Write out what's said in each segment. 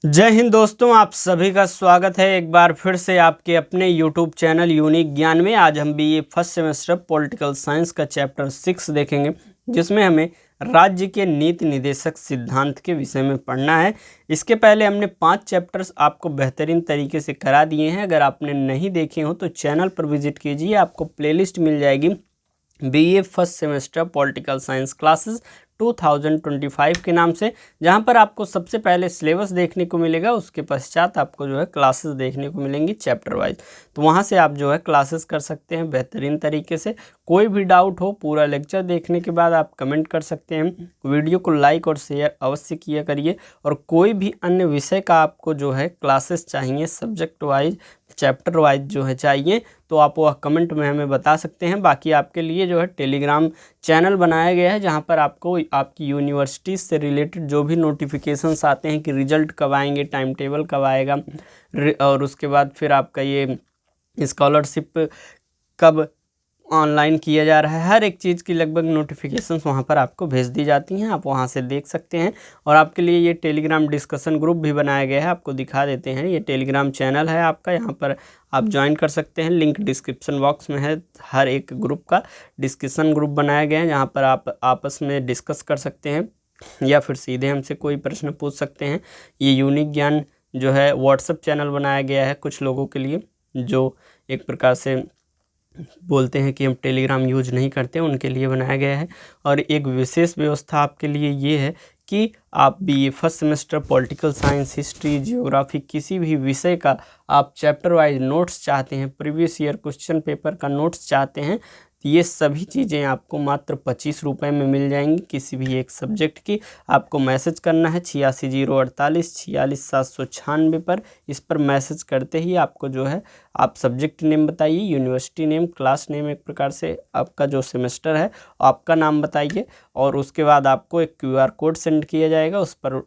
जय हिंद दोस्तों, आप सभी का स्वागत है एक बार फिर से आपके अपने YouTube चैनल यूनिक ज्ञान में। आज हम BA first semester political science का चैप्टर 6 देखेंगे, जिसमें हमें राज्य के नीति निदेशक सिद्धांत के विषय में पढ़ना है। इसके पहले हमने 5 चैप्टर्स आपको बेहतरीन तरीके से करा दिए हैं। अगर आपने नहीं देखे हो तो चैनल पर विजिट कीजिए, आपको प्लेलिस्ट मिल जाएगी BA first semester political science classes 2025 के नाम से, जहां पर आपको सबसे पहले सिलेबस देखने को मिलेगा, उसके पश्चात आपको जो है क्लासेस देखने को मिलेंगी चैप्टर वाइज। तो वहां से आप जो है क्लासेस कर सकते हैं बेहतरीन तरीके से। कोई भी डाउट हो पूरा लेक्चर देखने के बाद आप कमेंट कर सकते हैं। वीडियो को लाइक और शेयर अवश्य किया करिए। और कोई भी अन्य विषय का आपको जो है क्लासेस चाहिए, सब्जेक्ट वाइज चैप्टर वाइज जो है चाहिए, तो आप वह कमेंट में हमें बता सकते हैं। बाकी आपके लिए जो है टेलीग्राम चैनल बनाया गया है, जहां पर आपको आपकी यूनिवर्सिटी से रिलेटेड जो भी नोटिफिकेशंस आते हैं कि रिजल्ट कब आएंगे, टाइम टेबल कब आएगा, और उसके बाद फिर आपका ये स्कॉलरशिप कब ऑनलाइन किया जा रहा है, हर एक चीज़ की लगभग नोटिफिकेशंस वहाँ पर आपको भेज दी जाती हैं। आप वहाँ से देख सकते हैं। और आपके लिए ये टेलीग्राम डिस्कशन ग्रुप भी बनाया गया है, आपको दिखा देते हैं। ये टेलीग्राम चैनल है आपका, यहाँ पर आप ज्वाइन कर सकते हैं। लिंक डिस्क्रिप्शन बॉक्स में है। हर एक ग्रुप का डिस्कशन ग्रुप बनाया गया है, जहाँ पर आप आपस में डिस्कस कर सकते हैं या फिर सीधे हमसे कोई प्रश्न पूछ सकते हैं। ये यूनिक ज्ञान जो है व्हाट्सएप चैनल बनाया गया है कुछ लोगों के लिए, जो एक प्रकार से बोलते हैं कि हम टेलीग्राम यूज नहीं करते, उनके लिए बनाया गया है। और एक विशेष व्यवस्था आपके लिए ये है कि आप BA first semester political science, history, geography किसी भी विषय का आप चैप्टर वाइज नोट्स चाहते हैं, प्रीवियस ईयर क्वेश्चन पेपर का नोट्स चाहते हैं, तो ये सभी चीज़ें आपको मात्र 25 रुपये में मिल जाएंगी। किसी भी एक सब्जेक्ट की आपको मैसेज करना है 860848 46796 पर। इस पर मैसेज करते ही आपको जो है आप सब्जेक्ट नेम बताइए, यूनिवर्सिटी नेम, क्लास नेम, एक प्रकार से आपका जो सेमेस्टर है आपका नाम बताइए, और उसके बाद आपको एक QR कोड सेंड किया जाएगा, उस पर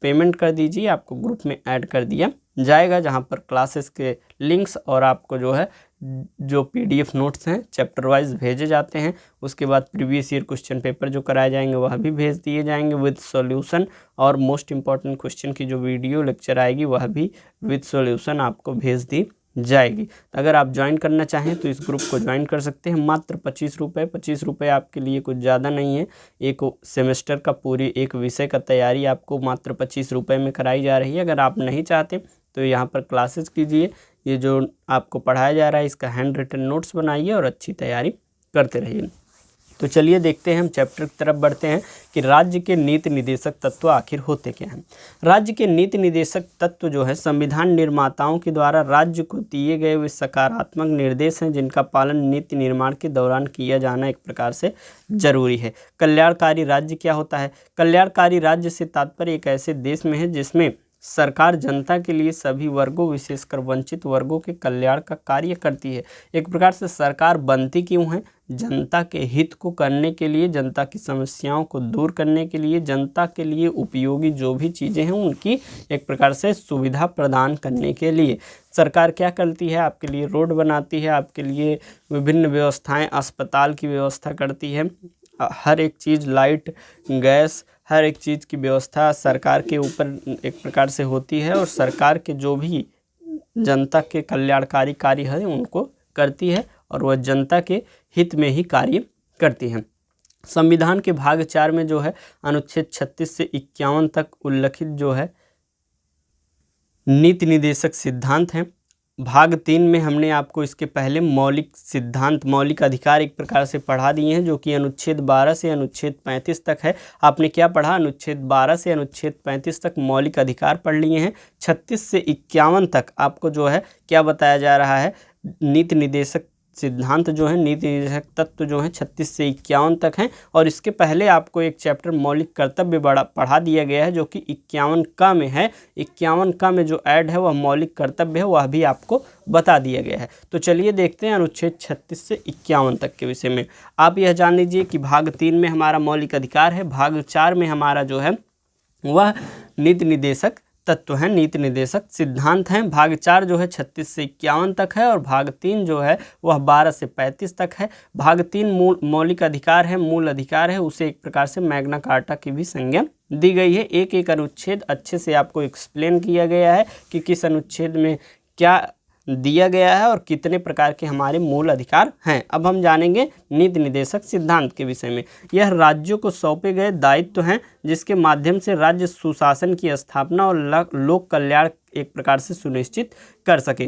पेमेंट कर दीजिए, आपको ग्रुप में ऐड कर दिया जाएगा, जहां पर क्लासेस के लिंक्स और आपको जो है जो PDF नोट्स हैं चैप्टर वाइज भेजे जाते हैं। उसके बाद प्रीवियस ईयर क्वेश्चन पेपर जो कराए जाएंगे वह भी भेज दिए जाएंगे विद सॉल्यूशन, और मोस्ट इंपॉर्टेंट क्वेश्चन की जो वीडियो लेक्चर आएगी वह भी विद सॉल्यूशन आपको भेज दी जाएगी। तो अगर आप ज्वाइन करना चाहें तो इस ग्रुप को ज्वाइन कर सकते हैं। मात्र 25 रुपये। 25 रुपये आपके लिए कुछ ज़्यादा नहीं है। एक सेमेस्टर का पूरी एक विषय का तैयारी आपको मात्र 25 रुपये में कराई जा रही है। अगर आप नहीं चाहते तो यहाँ पर क्लासेस कीजिए, ये जो आपको पढ़ाया जा रहा है इसका हैंड रिटन नोट्स बनाइए और अच्छी तैयारी करते रहिए। तो चलिए देखते हैं, हम चैप्टर की तरफ बढ़ते हैं कि राज्य के नीति निदेशक तत्व आखिर होते क्या हैं। राज्य के नीति निदेशक तत्व जो है संविधान निर्माताओं के द्वारा राज्य को दिए गए वे सकारात्मक निर्देश हैं, जिनका पालन नीति निर्माण के दौरान किया जाना एक प्रकार से जरूरी है। कल्याणकारी राज्य क्या होता है? कल्याणकारी राज्य से तात्पर्य एक ऐसे देश में है जिसमें सरकार जनता के लिए सभी वर्गों, विशेषकर वंचित वर्गों के कल्याण का कार्य करती है। एक प्रकार से सरकार बनती क्यों है? जनता के हित को करने के लिए, जनता की समस्याओं को दूर करने के लिए, जनता के लिए उपयोगी जो भी चीज़ें हैं उनकी एक प्रकार से सुविधा प्रदान करने के लिए सरकार क्या करती है? आपके लिए रोड बनाती है, आपके लिए विभिन्न व्यवस्थाएं, अस्पताल की व्यवस्था करती है, हर एक चीज़, लाइट, गैस, हर एक चीज़ की व्यवस्था सरकार के ऊपर एक प्रकार से होती है। और सरकार के जो भी जनता के कल्याणकारी कार्य है उनको करती है, और वह जनता के हित में ही कार्य करती हैं। संविधान के भाग 4 में जो है अनुच्छेद 36 से 51 तक उल्लिखित जो है नीति निदेशक सिद्धांत हैं। भाग 3 में हमने आपको इसके पहले मौलिक सिद्धांत, मौलिक अधिकार एक प्रकार से पढ़ा दिए हैं, जो कि अनुच्छेद 12 से अनुच्छेद 35 तक है। आपने क्या पढ़ा? अनुच्छेद 12 से अनुच्छेद 35 तक मौलिक अधिकार पढ़ लिए हैं। 36 से 51 तक आपको जो है क्या बताया जा रहा है? नीति निदेशक सिद्धांत जो है, नीति निदेशक तत्व जो है 36 से 51 तक हैं। और इसके पहले आपको एक चैप्टर मौलिक कर्तव्य पढ़ा दिया गया है, जो कि 51 का में है। 51 का में जो ऐड है वह मौलिक कर्तव्य है, वह भी आपको बता दिया गया है। तो चलिए देखते हैं अनुच्छेद 36 से 51 तक के विषय में। आप यह जान लीजिए कि भाग 3 में हमारा मौलिक अधिकार है, भाग 4 में हमारा जो है वह नीति निदेशक तत्व हैं, नीति निर्देशक सिद्धांत हैं। भाग 4 जो है 36 से 51 तक है और भाग 3 जो है वह 12 से 35 तक है। भाग 3 मौलिक अधिकार है, मूल अधिकार है, उसे एक प्रकार से मैग्ना कार्टा की भी संज्ञा दी गई है। एक एक अनुच्छेद अच्छे से आपको एक्सप्लेन किया गया है कि किस अनुच्छेद में क्या दिया गया है और कितने प्रकार के हमारे मूल अधिकार हैं। अब हम जानेंगे नीति निर्देशक सिद्धांत के विषय में। यह राज्यों को सौंपे गए दायित्व हैं जिसके माध्यम से राज्य सुशासन की स्थापना और लोक कल्याण एक प्रकार से सुनिश्चित कर सके।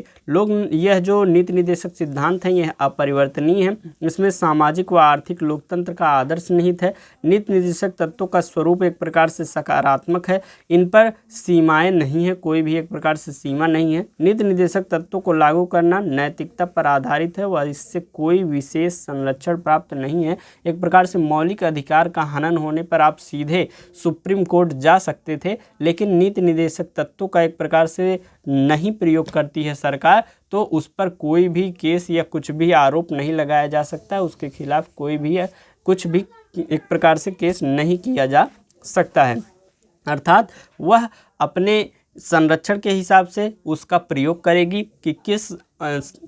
यह जो नीति निर्देशक सिद्धांत हैं यह अपरिवर्तनीय है। इसमें सामाजिक व आर्थिक लोकतंत्र का आदर्श निहित है। नीति निर्देशक तत्वों का स्वरूप एक प्रकार से सकारात्मक है। इन पर सीमाएं नहीं है, कोई भी एक प्रकार से सीमा नहीं है। नीति निर्देशक तत्वों को लागू करना नैतिकता पर आधारित है व इससे कोई विशेष संरक्षण प्राप्त नहीं है। एक प्रकार से मौलिक अधिकार का हनन होने पर आप सीधे सुप्रीम कोर्ट जा सकते थे, लेकिन नीति निर्देशक तत्वों का एक प्रकार से नहीं प्रयोग करती है सरकार, तो उस पर कोई भी केस या कुछ भी आरोप नहीं लगाया जा सकता है, उसके खिलाफ कोई भी कुछ भी एक प्रकार से केस नहीं किया जा सकता है। अर्थात वह अपने संरक्षण के हिसाब से उसका प्रयोग करेगी कि किस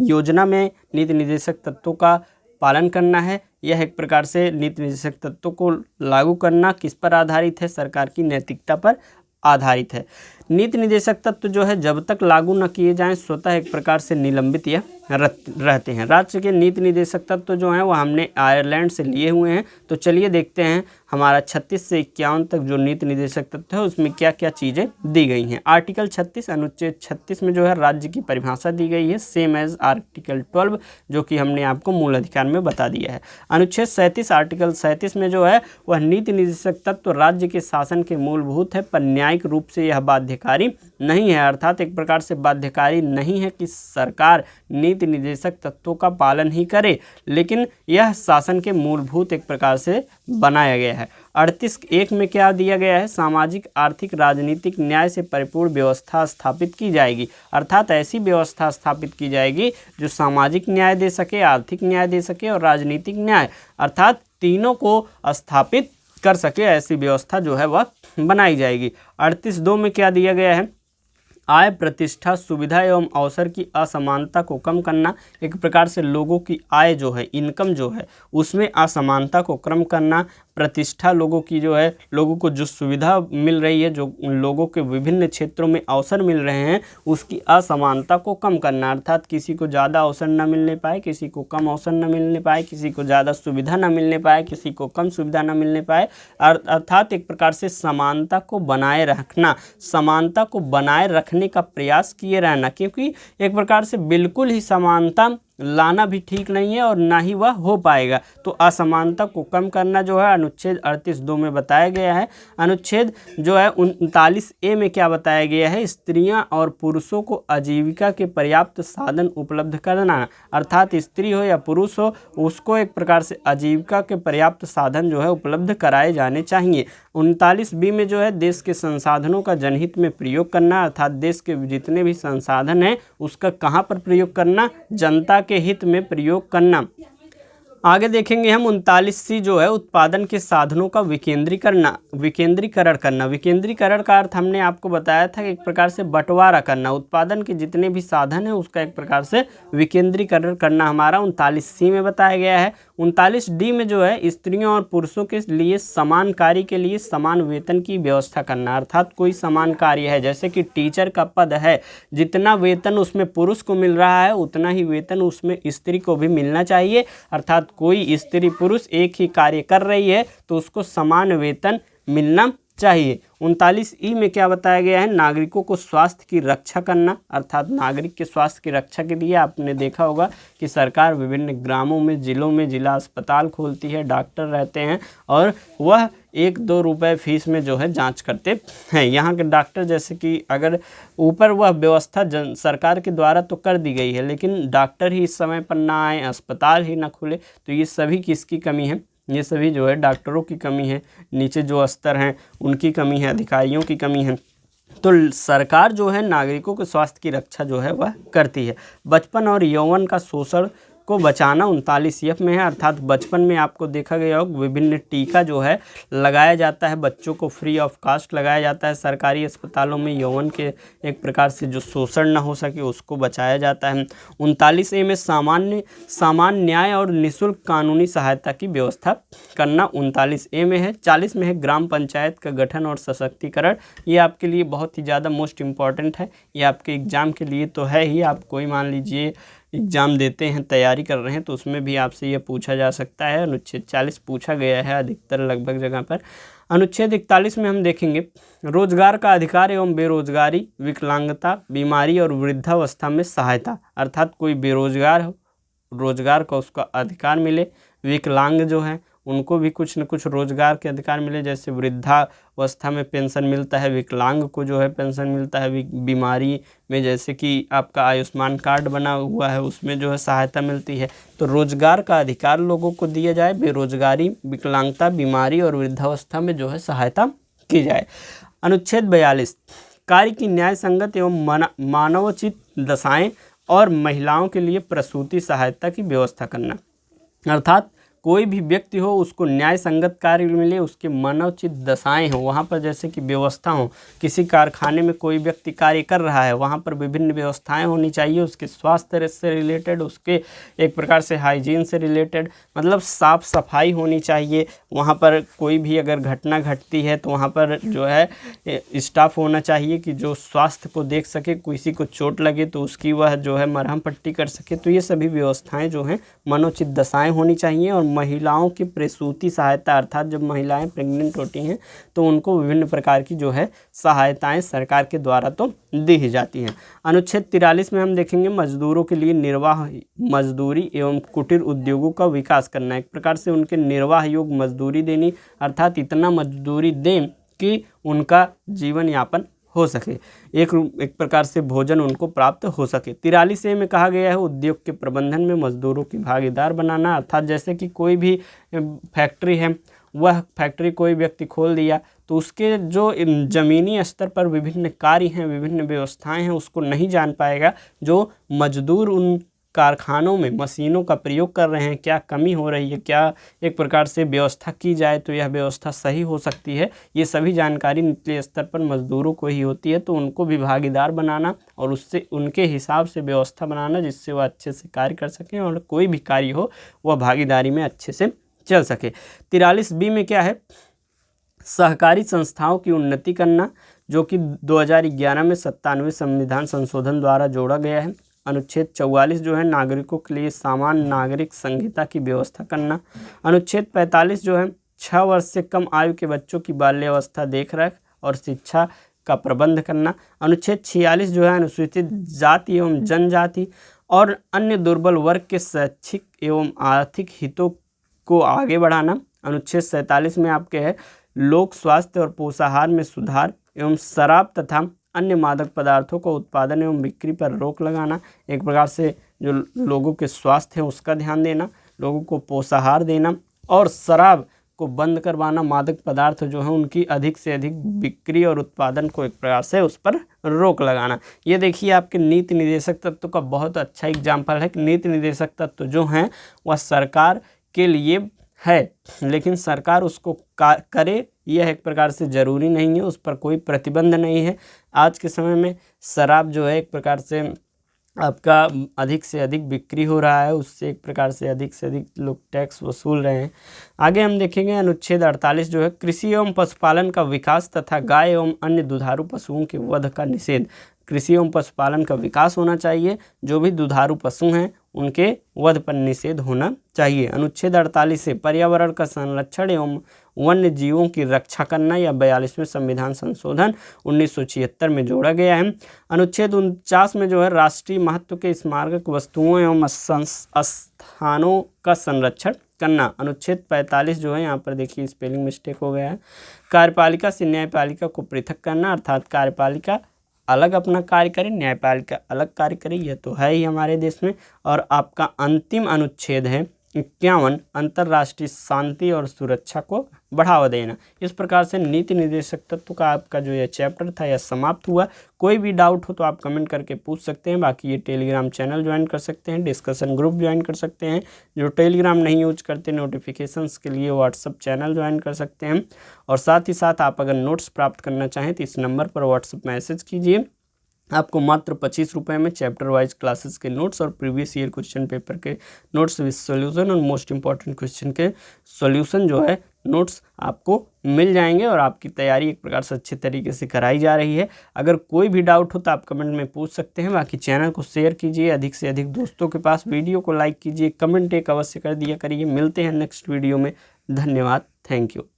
योजना में नीति निर्देशक तत्वों का पालन करना है। यह एक प्रकार से नीति निर्देशक तत्वों को लागू करना किस पर आधारित है, सरकार की नैतिकता पर आधारित है। नीति निर्देशक तत्व जो है जब तक लागू न किए जाएं स्वतः एक प्रकार से निलंबित या रहते हैं। राज्य के नीति निर्देशक तत्व जो हैं वो हमने आयरलैंड से लिए हुए हैं। तो चलिए देखते हैं हमारा 36 से 51 तक जो नीति निर्देशक तत्व है उसमें क्या क्या चीज़ें दी गई हैं। आर्टिकल 36 अनुच्छेद 36 में जो है राज्य की परिभाषा दी गई है, सेम एज आर्टिकल 12 जो कि हमने आपको मूल अधिकार में बता दिया है। अनुच्छेद 37 आर्टिकल 37 में जो है वह नीति निर्देशक तत्व राज्य के शासन के मूलभूत है, पर न्यायिक रूप से यह बाध्यकारी नहीं है। अर्थात एक प्रकार से बाध्यकारी नहीं है कि सरकार नीति निर्देशक तत्वों का पालन ही करे, लेकिन यह शासन के मूलभूत एक प्रकार से बनाया गया है। 38(1) में क्या दिया गया है, सामाजिक आर्थिक राजनीतिक न्याय से परिपूर्ण व्यवस्था स्थापित की जाएगी। अर्थात ऐसी व्यवस्था स्थापित की जाएगी जो सामाजिक न्याय दे सके, आर्थिक न्याय दे सके और राजनीतिक न्याय, अर्थात तीनों को स्थापित कर सके, ऐसी व्यवस्था जो है वह बनाई जाएगी। 38(2) में क्या दिया गया है, आय प्रतिष्ठा सुविधा एवं अवसर की असमानता को कम करना। एक प्रकार से लोगों की आय जो है, इनकम जो है, उसमें असमानता को कम करना। प्रतिष्ठा लोगों की जो है, लोगों को जो सुविधा मिल रही है, जो लोगों के विभिन्न क्षेत्रों में अवसर मिल रहे हैं, उसकी असमानता को कम करना। अर्थात किसी को ज़्यादा अवसर न मिलने पाए, किसी को कम अवसर न मिलने पाए, किसी को ज़्यादा सुविधा न मिलने पाए, किसी को कम सुविधा न मिलने पाए। अर्थात एक प्रकार से समानता को बनाए रखना, समानता को बनाए रखने का प्रयास किए रहना, क्योंकि एक प्रकार से बिल्कुल ही समानता लाना भी ठीक नहीं है और ना ही वह हो पाएगा। तो असमानता को कम करना जो है अनुच्छेद 38(2) में बताया गया है। अनुच्छेद जो है 39(a) में क्या बताया गया है, स्त्रियां और पुरुषों को आजीविका के पर्याप्त साधन उपलब्ध कराना। अर्थात स्त्री हो या पुरुष हो, उसको एक प्रकार से आजीविका के पर्याप्त साधन जो है उपलब्ध कराए जाने चाहिए। 39(b) में जो है देश के संसाधनों का जनहित में प्रयोग करना। अर्थात देश के जितने भी संसाधन हैं उसका कहाँ पर प्रयोग करना, जनता के हित में प्रयोग करना। आगे देखेंगे हम 39(c) जो है उत्पादन के साधनों का विकेंद्रीकरण करना। विकेंद्रीकरण का अर्थ हमने आपको बताया था कि एक प्रकार से बंटवारा करना, उत्पादन के जितने भी साधन हैं उसका एक प्रकार से विकेंद्रीकरण करना हमारा 39(c) में बताया गया है। 39(d) में जो है स्त्रियों और पुरुषों के लिए समान कार्य के लिए समान वेतन की व्यवस्था करना। अर्थात कोई समान कार्य है, जैसे कि टीचर का पद है, जितना वेतन उसमें पुरुष को मिल रहा है उतना ही वेतन उसमें स्त्री को भी मिलना चाहिए। अर्थात कोई स्त्री पुरुष एक ही कार्य कर रही है तो उसको समान वेतन मिलना चाहिए। 39(e) में क्या बताया गया है, नागरिकों को स्वास्थ्य की रक्षा करना। अर्थात नागरिक के स्वास्थ्य की रक्षा के लिए आपने देखा होगा कि सरकार विभिन्न ग्रामों में, जिलों में जिला अस्पताल खोलती है, डॉक्टर रहते हैं और वह 1-2 रुपये फीस में जो है जांच करते हैं। यहाँ के डॉक्टर, जैसे कि अगर ऊपर वह व्यवस्था सरकार के द्वारा तो कर दी गई है, लेकिन डॉक्टर ही इस समय पर ना आए, अस्पताल ही ना खुले, तो ये सभी किसकी कमी है, ये सभी जो है डॉक्टरों की कमी है, नीचे जो स्तर हैं उनकी कमी है, अधिकारियों की कमी है। तो सरकार जो है नागरिकों के स्वास्थ्य की रक्षा जो है वह करती है। बचपन और यौवन का शोषण को बचाना 39F में है, अर्थात बचपन में आपको देखा गया हो विभिन्न टीका जो है लगाया जाता है, बच्चों को फ्री ऑफ कास्ट लगाया जाता है सरकारी अस्पतालों में, यौवन के एक प्रकार से जो शोषण ना हो सके उसको बचाया जाता है। 39A में सामान्य न्याय और निःशुल्क कानूनी सहायता की व्यवस्था करना 39A में है। 40 में है ग्राम पंचायत का गठन और सशक्तिकरण। ये आपके लिए बहुत ही ज़्यादा मोस्ट इम्पॉर्टेंट है, ये आपके एग्ज़ाम के लिए तो है ही। आप कोई मान लीजिए एग्ज़ाम देते हैं, तैयारी कर रहे हैं, तो उसमें भी आपसे ये पूछा जा सकता है। अनुच्छेद 40 पूछा गया है अधिकतर लगभग जगह पर। अनुच्छेद 41 में हम देखेंगे रोजगार का अधिकार एवं बेरोजगारी, विकलांगता, बीमारी और वृद्धावस्था में सहायता, अर्थात कोई बेरोजगार हो रोजगार का उसका अधिकार मिले, विकलांग जो है उनको भी कुछ न कुछ रोजगार के अधिकार मिले, जैसे वृद्धावस्था में पेंशन मिलता है, विकलांग को जो है पेंशन मिलता है, बीमारी में जैसे कि आपका आयुष्मान कार्ड बना हुआ है उसमें जो है सहायता मिलती है। तो रोजगार का अधिकार लोगों को दिया जाए, बेरोजगारी, विकलांगता, बीमारी और वृद्धावस्था में जो है सहायता की जाए। अनुच्छेद 42 कार्य की न्याय संगत एवं मानवोचित दशाएं और महिलाओं के लिए प्रसूति सहायता की व्यवस्था करना, अर्थात कोई भी व्यक्ति हो उसको न्याय संगत कार्य मिले, उसके मानवोचित दशाएं हो, वहाँ पर जैसे कि व्यवस्था हो, किसी कारखाने में कोई व्यक्ति कार्य कर रहा है वहाँ पर विभिन्न व्यवस्थाएं होनी चाहिए, उसके स्वास्थ्य से रिलेटेड, उसके एक प्रकार से हाइजीन से रिलेटेड, मतलब साफ सफाई होनी चाहिए। वहाँ पर कोई भी अगर घटना घटती है तो वहाँ पर जो है स्टाफ होना चाहिए कि जो स्वास्थ्य को देख सके, किसी को चोट लगे तो उसकी वह जो है मरहम पट्टी कर सके। तो ये सभी व्यवस्थाएं जो हैं मानवोचित दशाएं होनी चाहिए। और महिलाओं की प्रसूति सहायता, अर्थात जब महिलाएं प्रेग्नेंट होती हैं तो उनको विभिन्न प्रकार की जो है सहायताएं सरकार के द्वारा तो दी ही जाती हैं। अनुच्छेद 43 में हम देखेंगे मजदूरों के लिए निर्वाह मजदूरी एवं कुटीर उद्योगों का विकास करना, एक प्रकार से उनके निर्वाह योग्य मजदूरी देनी, अर्थात इतना मजदूरी दें कि उनका जीवन यापन हो सके, एक प्रकार से भोजन उनको प्राप्त हो सके। 43A में कहा गया है उद्योग के प्रबंधन में मजदूरों की भागीदार बनाना, अर्थात जैसे कि कोई भी फैक्ट्री है, वह फैक्ट्री कोई व्यक्ति खोल दिया तो उसके जो ज़मीनी स्तर पर विभिन्न कार्य हैं, विभिन्न व्यवस्थाएं हैं, उसको नहीं जान पाएगा। जो मजदूर उन कारखानों में मशीनों का प्रयोग कर रहे हैं, क्या कमी हो रही है, क्या एक प्रकार से व्यवस्था की जाए तो यह व्यवस्था सही हो सकती है, ये सभी जानकारी निचले स्तर पर मजदूरों को ही होती है। तो उनको भी भागीदार बनाना और उससे उनके हिसाब से व्यवस्था बनाना जिससे वह अच्छे से कार्य कर सकें और कोई भी कार्य हो वह भागीदारी में अच्छे से चल सके। 43B में क्या है, सहकारी संस्थाओं की उन्नति करना, जो कि 2011 में 97वें संविधान संशोधन द्वारा जोड़ा गया है। अनुच्छेद 44 जो है नागरिकों के लिए सामान्य नागरिक संहिता की व्यवस्था करना। अनुच्छेद 45 जो है 6 वर्ष से कम आयु के बच्चों की बाल्यावस्था देखरेख और शिक्षा का प्रबंध करना। अनुच्छेद 46 जो है अनुसूचित जाति एवं जनजाति और अन्य दुर्बल वर्ग के शैक्षिक एवं आर्थिक हितों को आगे बढ़ाना। अनुच्छेद 47 में आपके है लोक स्वास्थ्य और पोषाहार में सुधार एवं शराब तथा अन्य मादक पदार्थों को उत्पादन एवं बिक्री पर रोक लगाना, एक प्रकार से जो लोगों के स्वास्थ्य है उसका ध्यान देना, लोगों को पोषाहार देना और शराब को बंद करवाना, मादक पदार्थ जो है उनकी अधिक से अधिक बिक्री और उत्पादन को एक प्रकार से उस पर रोक लगाना। ये देखिए आपके नीति निर्देशक तत्व का बहुत अच्छा एग्जाम्पल है कि नीति निर्देशक तत्व जो हैं वह सरकार के लिए है, लेकिन सरकार उसको करे यह एक प्रकार से ज़रूरी नहीं है, उस पर कोई प्रतिबंध नहीं है। आज के समय में शराब जो है एक प्रकार से आपका अधिक से अधिक बिक्री हो रहा है, उससे एक प्रकार से अधिक लोग टैक्स वसूल रहे हैं। आगे हम देखेंगे अनुच्छेद 48 जो है कृषि एवं पशुपालन का विकास तथा गाय एवं अन्य दुधारू पशुओं के वध का निषेध। कृषि एवं पशुपालन का विकास होना चाहिए, जो भी दुधारू पशु हैं उनके वध पर निषेध होना चाहिए। अनुच्छेद 48 से पर्यावरण का संरक्षण एवं वन्य जीवों की रक्षा करना या 42वें संविधान संशोधन 1976 में जोड़ा गया है। अनुच्छेद 49 में जो है राष्ट्रीय महत्व के स्मारक वस्तुओं एवं स्थानों का संरक्षण करना। अनुच्छेद 45 जो है यहाँ पर देखिए स्पेलिंग मिस्टेक हो गया है, कार्यपालिका से न्यायपालिका को पृथक करना, अर्थात कार्यपालिका अलग अपना कार्य करे, न्यायपालिका अलग कार्य करे, यह तो है ही हमारे देश में। और आपका अंतिम अनुच्छेद है 51 अंतर्राष्ट्रीय शांति और सुरक्षा को बढ़ावा देना। इस प्रकार से नीति निर्देशक तत्व का आपका जो यह चैप्टर था यह समाप्त हुआ। कोई भी डाउट हो तो आप कमेंट करके पूछ सकते हैं। बाकी ये टेलीग्राम चैनल ज्वाइन कर सकते हैं, डिस्कशन ग्रुप ज्वाइन कर सकते हैं। जो टेलीग्राम नहीं यूज करते, नोटिफिकेशंस के लिए व्हाट्सअप चैनल ज्वाइन कर सकते हैं। और साथ ही साथ आप अगर नोट्स प्राप्त करना चाहें तो इस नंबर पर व्हाट्सअप मैसेज कीजिए। आपको मात्र 25 रुपये में चैप्टर वाइज क्लासेस के नोट्स और प्रीवियस ईयर क्वेश्चन पेपर के नोट्स विद सॉल्यूशन और मोस्ट इंपॉर्टेंट क्वेश्चन के सॉल्यूशन जो है नोट्स आपको मिल जाएंगे और आपकी तैयारी एक प्रकार से अच्छे तरीके से कराई जा रही है। अगर कोई भी डाउट हो तो आप कमेंट में पूछ सकते हैं। बाकी चैनल को शेयर कीजिए अधिक से अधिक दोस्तों के पास, वीडियो को लाइक कीजिए, कमेंट एक अवश्य कर दिया करिए। मिलते हैं नेक्स्ट वीडियो में। धन्यवाद, थैंक यू।